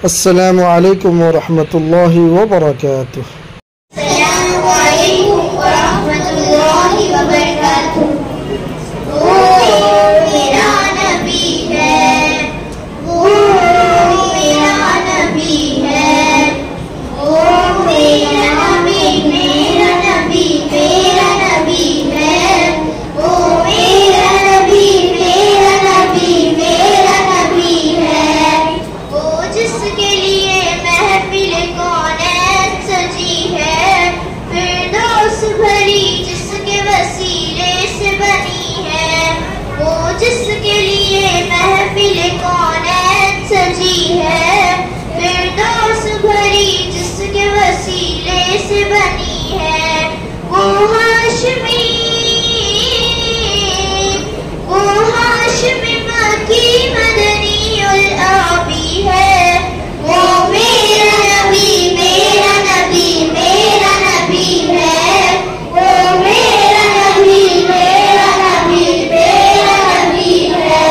السلام علیکم ورحمۃ اللہ وبرکاتہ۔ السلام علیکم ورحمۃ اللہ وبرکاتہ۔ وہ میرا نبی ہے، وہ میرا نبی ہے، وہ میرا نبی، میرا نبی، میرا نبی ہے، وہ میرا نبی، میرا نبی، میرا نبی ہے، وہ جس کے لیے محفل کونین سجی ہے، فردوس بھری جس کے وسیلے سے بنی ہے، وہ جس کے لیے محفل کونین سجی ہے، فردوس بھری جس کے وسیلے سے بنی ہے، وہ ہاشمی، وہ ہاشمی مکی مدنی العابی ہے، وہ میرا نبی، میرا نبی، میرا نبی ہے، وہ میرا نبی، میرا نبی، میرا نبی ہے،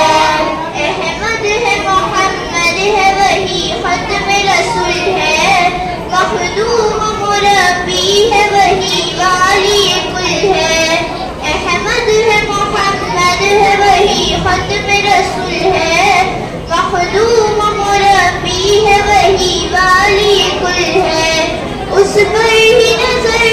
احمد ہے، محمد ہے، وہی ختم رسول ہے، مخدوم مربی ہے، وہی والی کل ہے، احمد ہے، محمد ہے، وہی ختم رسول ہے، مخدوم مربی ہے، وہی والی کل ہے، اس پر ہی نظر،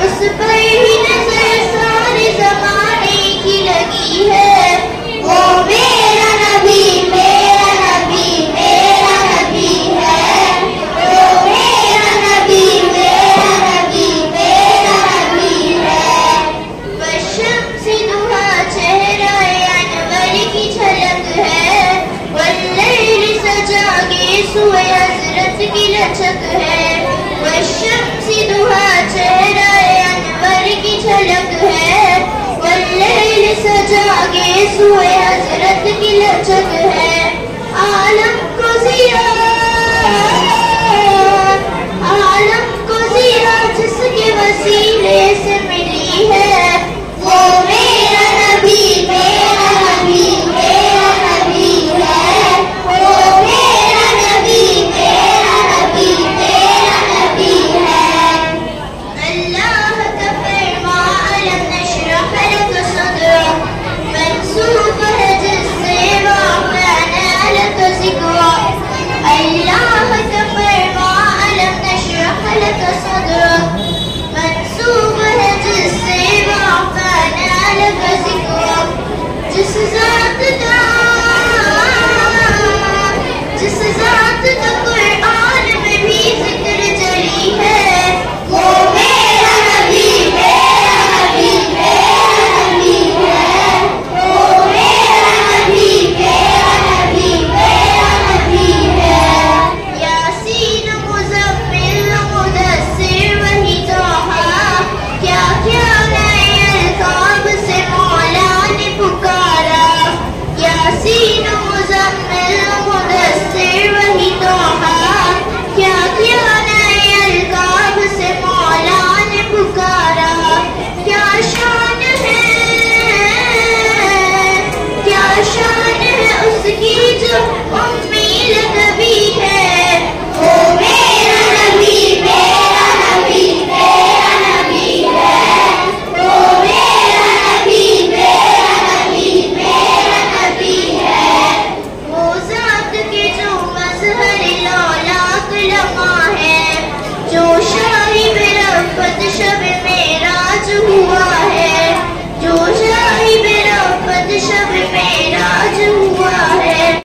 اس پر ہی نظر سارے زمانے کی لگی ہے، وہ میرا نبی، میرا نبی، میرا نبی ہے، وہ میرا نبی، میرا نبی، میرا نبی ہے، والشمس ضحیٰ چہرہ انور کی جھلک ہے، واللیل سجا کے سوئے حضرت کی لچک ہے، والشمس ضحیٰ چہرہ انور کی جھلک ہے، واللیل سجا کے سوئے حضرت کی لچک ہے، عالم کو ضیاء، عالم کو ضیاء جس کے وسیلے سے ملی ہے، وہ میرا نبی، میرا نبی، میرا نبی ہے، وہ میرا نبی، میرا نبی، میرا نبی ہے، اللہ کا فرمان الم نشرح لک صدرک منسوب ہے جس سے وافعنا لک ذکرک، اللہ کا فرمان الم نشرح لک صدرک منسوب ہے جس سے وافعنا لک ذکرک، جس ذات کا، جس ذات کا قرآن میں بھی ذکر جلی ہے، وہ میرا نبی، میرا نبی، میرا نبی ہے، وہ میرا نبی، میرا نبی، میرا نبی ہے، یاسین مزمل مدثر وہی طٰہٰ، کیا کیا نئے القاب سے مولا نے پکارا، یاسین مزمل مدثر وہی طٰہٰ، کیا کیا نئے القاب سے مولا نے پکارا، کیا شان ہے، کیا شان ہے اس کی جو امی لقبی ہے، وہ میرا نبی، میرا نبی، میرا نبی ہے، وہ میرا نبی، میرا نبی، میرا نبی ہے، وہ ذات کے جو مظہر لولاک لمحہ ہے، جو شاہی برفت شب معراج ہوا ہے، جو شاہی برفت شب معراج ہوا ہے۔